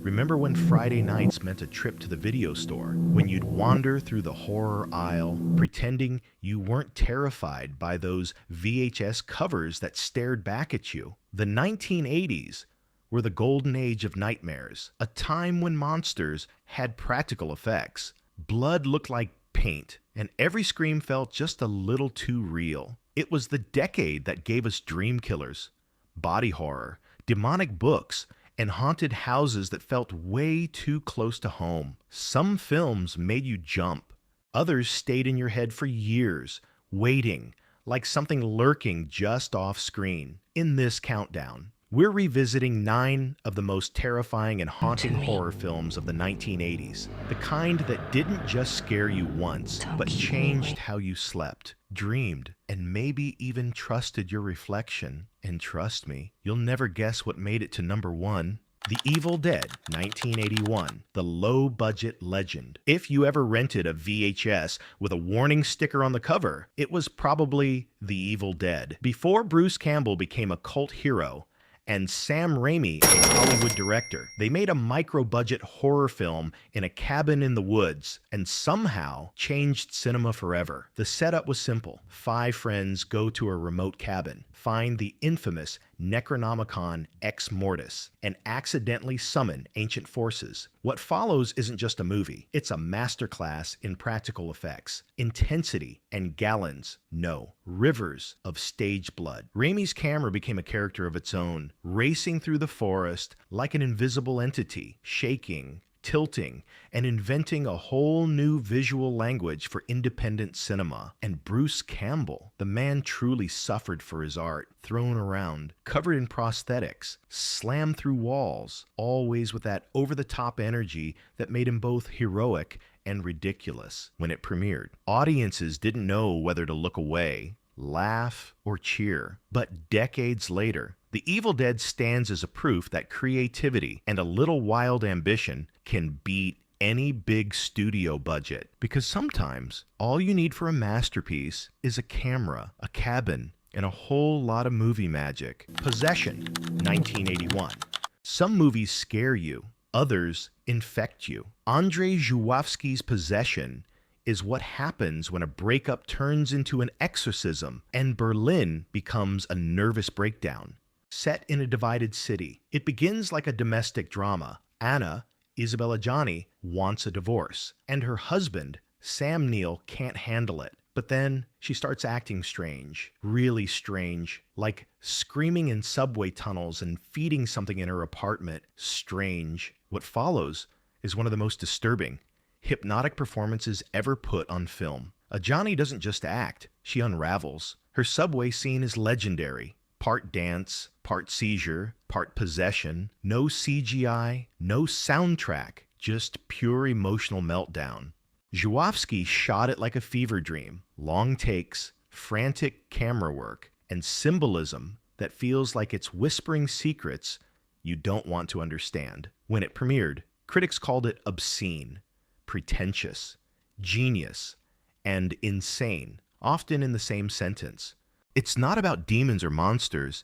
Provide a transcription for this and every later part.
Remember when Friday nights meant a trip to the video store? When you'd wander through the horror aisle, pretending you weren't terrified by those VHS covers that stared back at you? The 1980s were the golden age of nightmares, a time when monsters had practical effects. Blood looked like paint, and every scream felt just a little too real. It was the decade that gave us dream killers, body horror, demonic books, and haunted houses that felt way too close to home. Some films made you jump. Others stayed in your head for years, waiting, like something lurking just off screen. In this countdown, we're revisiting 9 of the most terrifying and haunting horror films of the 1980s. The kind that didn't just scare you once, but changed how you slept, dreamed, and maybe even trusted your reflection. And trust me, you'll never guess what made it to number 1. The Evil Dead, 1981, the low-budget legend. If you ever rented a VHS with a warning sticker on the cover, it was probably The Evil Dead. Before Bruce Campbell became a cult hero, and Sam Raimi, a Hollywood director, they made a micro-budget horror film in a cabin in the woods and somehow changed cinema forever. The setup was simple. 5 friends go to a remote cabin, find the infamous Necronomicon Ex Mortis, and accidentally summon ancient forces. What follows isn't just a movie. It's a masterclass in practical effects, intensity, and gallons, no, rivers of stage blood. Raimi's camera became a character of its own, racing through the forest like an invisible entity, shaking, tilting, and inventing a whole new visual language for independent cinema. And Bruce Campbell, the man truly suffered for his art, thrown around, covered in prosthetics, slammed through walls, always with that over-the-top energy that made him both heroic and ridiculous. When it premiered, audiences didn't know whether to look away, laugh, or cheer. But decades later, The Evil Dead stands as a proof that creativity and a little wild ambition can beat any big studio budget. Because sometimes all you need for a masterpiece is a camera, a cabin, and a whole lot of movie magic. Possession, 1981. Some movies scare you, others infect you. Andrzej Żuławski's Possession is what happens when a breakup turns into an exorcism and Berlin becomes a nervous breakdown. Set in a divided city, it begins like a domestic drama. Anna, Isabella Gianni, wants a divorce, and her husband, Sam Neill, can't handle it. But then she starts acting strange, really strange, like screaming in subway tunnels and feeding something in her apartment. Strange. What follows is one of the most disturbing, hypnotic performances ever put on film. Ajani doesn't just act, she unravels. Her subway scene is legendary. Part dance, part seizure, part possession. No CGI, no soundtrack, just pure emotional meltdown. Żuławski shot it like a fever dream. Long takes, frantic camera work, and symbolism that feels like it's whispering secrets you don't want to understand. When it premiered, critics called it obscene, pretentious, genius, and insane, often in the same sentence. It's not about demons or monsters.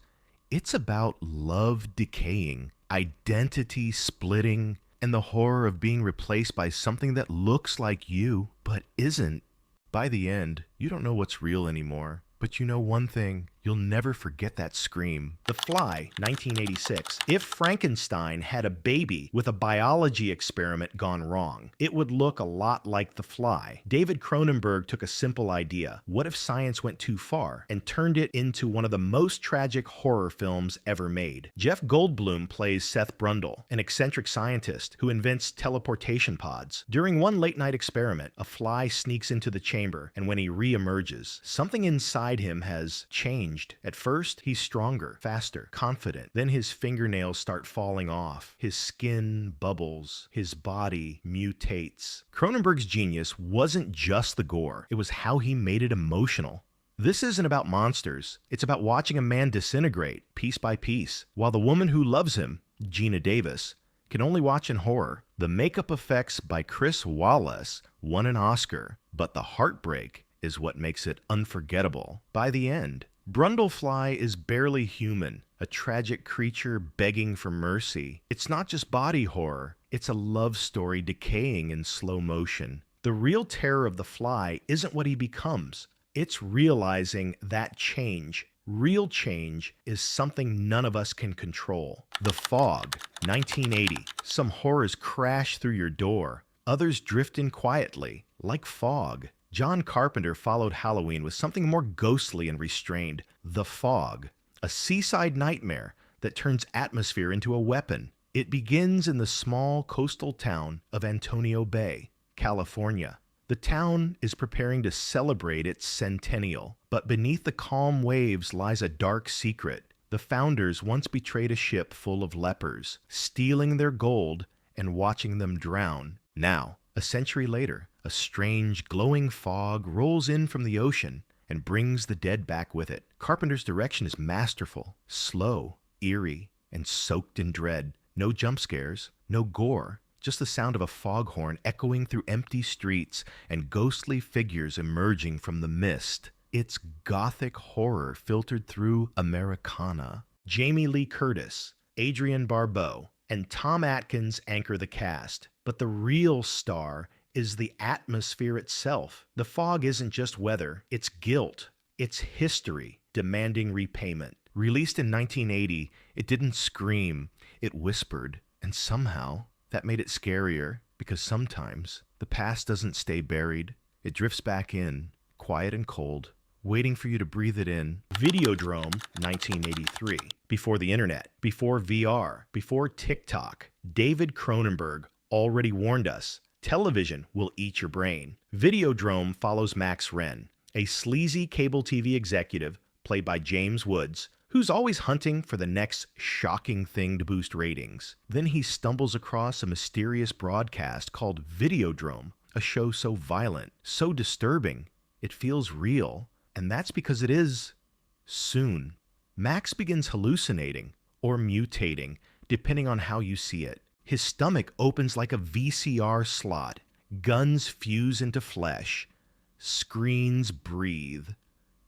It's about love decaying, identity splitting, and the horror of being replaced by something that looks like you, but isn't. By the end, you don't know what's real anymore. But you know one thing, you'll never forget that scream. The Fly, 1986. If Frankenstein had a baby with a biology experiment gone wrong, it would look a lot like The Fly. David Cronenberg took a simple idea. What if science went too far and turned it into one of the most tragic horror films ever made? Jeff Goldblum plays Seth Brundle, an eccentric scientist who invents teleportation pods. During one late-night experiment, a fly sneaks into the chamber, and when he re-emerges, something inside him has changed. At first, he's stronger, faster, confident. Then his fingernails start falling off. His skin bubbles. His body mutates. Cronenberg's genius wasn't just the gore. It was how he made it emotional. This isn't about monsters. It's about watching a man disintegrate, piece by piece, while the woman who loves him, Gina Davis, can only watch in horror. The makeup effects by Chris Wallace won an Oscar, but the heartbreak is what makes it unforgettable. By the end, Brundlefly is barely human, a tragic creature begging for mercy. It's not just body horror, it's a love story decaying in slow motion. The real terror of the Fly isn't what he becomes, it's realizing that change, real change, is something none of us can control. The Fog, 1980. Some horrors crash through your door, others drift in quietly, like fog. John Carpenter followed Halloween with something more ghostly and restrained. The Fog, a seaside nightmare that turns atmosphere into a weapon. It begins in the small coastal town of Antonio Bay, California. The town is preparing to celebrate its centennial, but beneath the calm waves lies a dark secret. The founders once betrayed a ship full of lepers, stealing their gold and watching them drown. Now, a century later, a strange, glowing fog rolls in from the ocean and brings the dead back with it. Carpenter's direction is masterful, slow, eerie, and soaked in dread. No jump scares, no gore, just the sound of a foghorn echoing through empty streets and ghostly figures emerging from the mist. It's gothic horror filtered through Americana. Jamie Lee Curtis, Adrienne Barbeau, and Tom Atkins anchor the cast, but the real star is the atmosphere itself. The Fog isn't just weather, it's guilt, it's history demanding repayment. Released in 1980, it didn't scream, it whispered, and somehow that made it scarier, because sometimes the past doesn't stay buried, it drifts back in, quiet and cold, waiting for you to breathe it in. Videodrome, 1983. Before the internet, before VR, before TikTok, David Cronenberg already warned us, television will eat your brain. Videodrome follows Max Wren, a sleazy cable TV executive played by James Woods, who's always hunting for the next shocking thing to boost ratings. Then he stumbles across a mysterious broadcast called Videodrome, a show so violent, so disturbing, it feels real. And that's because it is soon. Max begins hallucinating or mutating, depending on how you see it. His stomach opens like a VCR slot. Guns fuse into flesh. Screens breathe.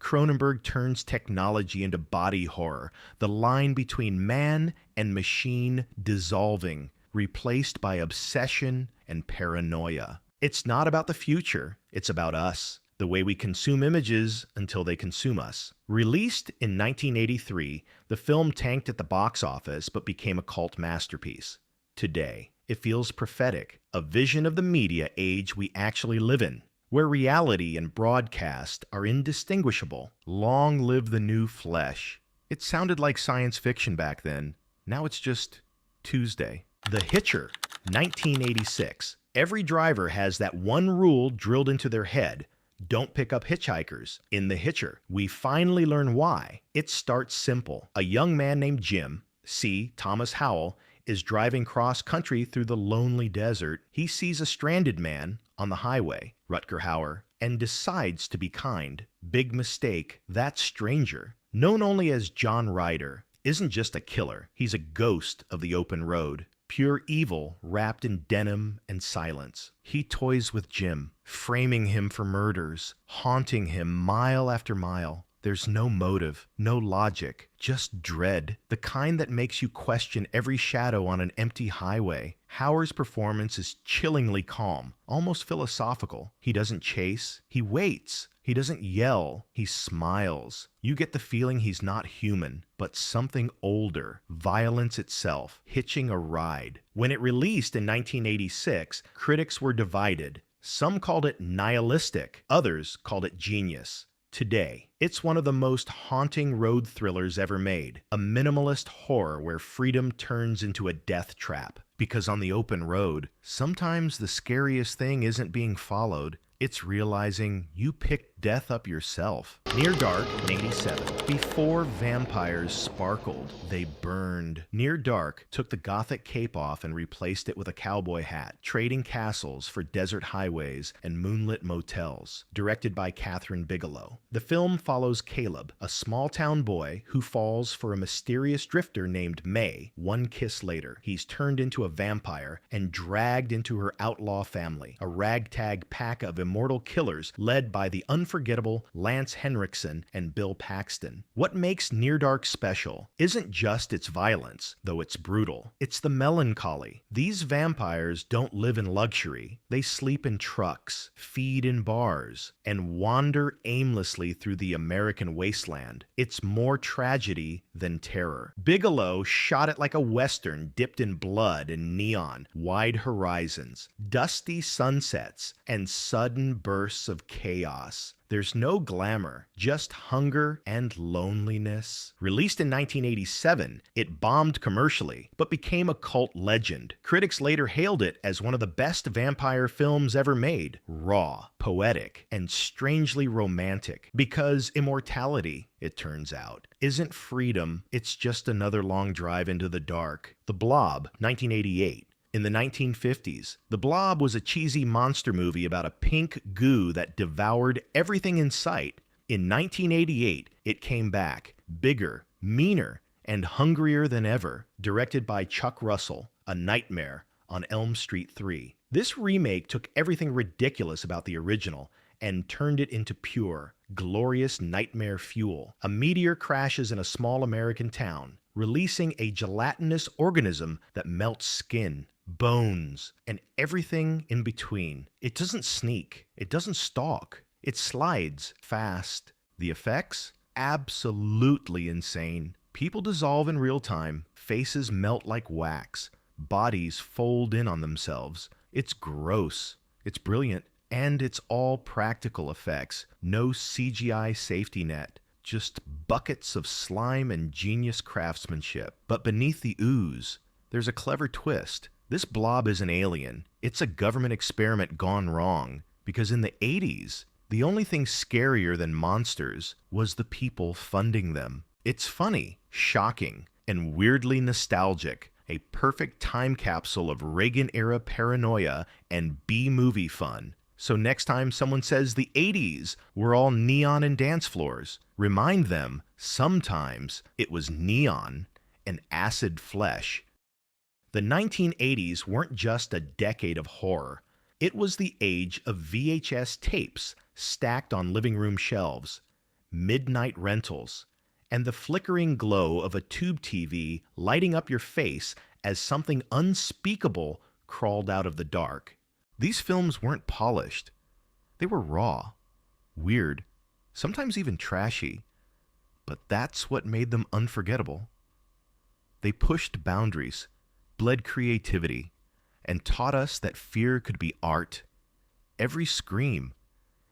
Cronenberg turns technology into body horror, the line between man and machine dissolving, replaced by obsession and paranoia. It's not about the future, it's about us, the way we consume images until they consume us. Released in 1983, the film tanked at the box office but became a cult masterpiece. Today, it feels prophetic, a vision of the media age we actually live in, where reality and broadcast are indistinguishable. Long live the new flesh. It sounded like science fiction back then. Now it's just Tuesday. The Hitcher, 1986. Every driver has that one rule drilled into their head. Don't pick up hitchhikers. In The Hitcher, we finally learn why. It starts simple. A young man named Jim, C. Thomas Howell, is driving cross-country through the lonely desert. He sees a stranded man on the highway, Rutger Hauer, and decides to be kind. Big mistake. That stranger, known only as John Ryder, isn't just a killer. He's a ghost of the open road. Pure evil wrapped in denim and silence. He toys with Jim, framing him for murders, haunting him mile after mile. There's no motive, no logic, just dread, the kind that makes you question every shadow on an empty highway. Hauer's performance is chillingly calm, almost philosophical. He doesn't chase, he waits. He doesn't yell, he smiles. You get the feeling he's not human, but something older, violence itself, hitching a ride. When it released in 1986, critics were divided. Some called it nihilistic, others called it genius. Today, it's one of the most haunting road thrillers ever made, a minimalist horror where freedom turns into a death trap. Because on the open road, sometimes the scariest thing isn't being followed, it's realizing you picked death up yourself. Near Dark, 87. Before vampires sparkled, they burned. Near Dark took the gothic cape off and replaced it with a cowboy hat, trading castles for desert highways and moonlit motels. Directed by Catherine Bigelow. The film follows Caleb, a small-town boy who falls for a mysterious drifter named May. One kiss later, he's turned into a vampire and dragged into her outlaw family, a ragtag pack of immortal killers led by the unforgettable unforgettable Lance Henriksen and Bill Paxton. What makes Near Dark special isn't just its violence, though it's brutal. It's the melancholy. These vampires don't live in luxury. They sleep in trucks, feed in bars, and wander aimlessly through the American wasteland. It's more tragedy than terror. Bigelow shot it like a western dipped in blood and neon, wide horizons, dusty sunsets, and sudden bursts of chaos. There's no glamour, just hunger and loneliness. Released in 1987, it bombed commercially, but became a cult legend. Critics later hailed it as one of the best vampire films ever made. Raw, poetic, and strangely romantic. Because immortality, it turns out, isn't freedom, it's just another long drive into the dark. The Blob, 1988. In the 1950s, The Blob was a cheesy monster movie about a pink goo that devoured everything in sight. In 1988, it came back, bigger, meaner, and hungrier than ever, directed by Chuck Russell, A Nightmare on Elm Street 3. This remake took everything ridiculous about the original and turned it into pure, glorious nightmare fuel. A meteor crashes in a small American town, releasing a gelatinous organism that melts skin, bones, and everything in between. It doesn't sneak. It doesn't stalk. It slides fast. The effects? Absolutely insane. People dissolve in real time. Faces melt like wax. Bodies fold in on themselves. It's gross. It's brilliant. And it's all practical effects. No CGI safety net. Just buckets of slime and genius craftsmanship. But beneath the ooze, there's a clever twist. This blob is an alien. It's a government experiment gone wrong. Because in the 80s, the only thing scarier than monsters was the people funding them. It's funny, shocking, and weirdly nostalgic. A perfect time capsule of Reagan-era paranoia and B-movie fun. So next time someone says the 80s were all neon and dance floors, remind them sometimes it was neon and acid flesh. The 1980s weren't just a decade of horror. It was the age of VHS tapes stacked on living room shelves, midnight rentals, and the flickering glow of a tube TV lighting up your face as something unspeakable crawled out of the dark. These films weren't polished. They were raw, weird, sometimes even trashy, but that's what made them unforgettable. They pushed boundaries, bled creativity, and taught us that fear could be art. Every scream,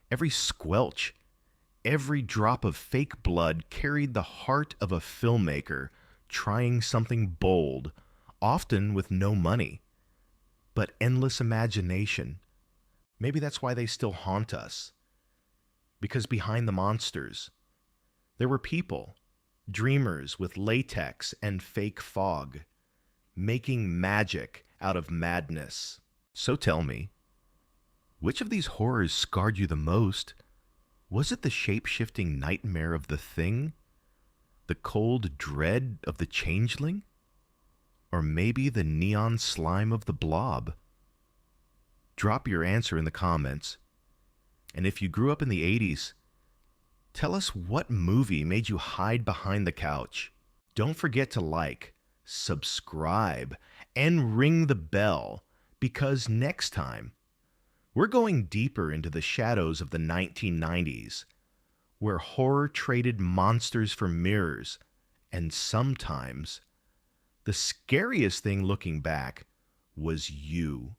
every squelch, every drop of fake blood carried the heart of a filmmaker trying something bold, often with no money, but endless imagination. Maybe that's why they still haunt us. Because behind the monsters, there were people, dreamers with latex and fake fog, making magic out of madness. So tell me, which of these horrors scarred you the most? Was it the shape-shifting nightmare of the Thing? The cold dread of the Changeling? Or maybe the neon slime of the Blob? Drop your answer in the comments. And if you grew up in the 80s, tell us what movie made you hide behind the couch. Don't forget to like, subscribe, and ring the bell, because next time, we're going deeper into the shadows of the 1990s, where horror traded monsters for mirrors, and sometimes the scariest thing looking back was you.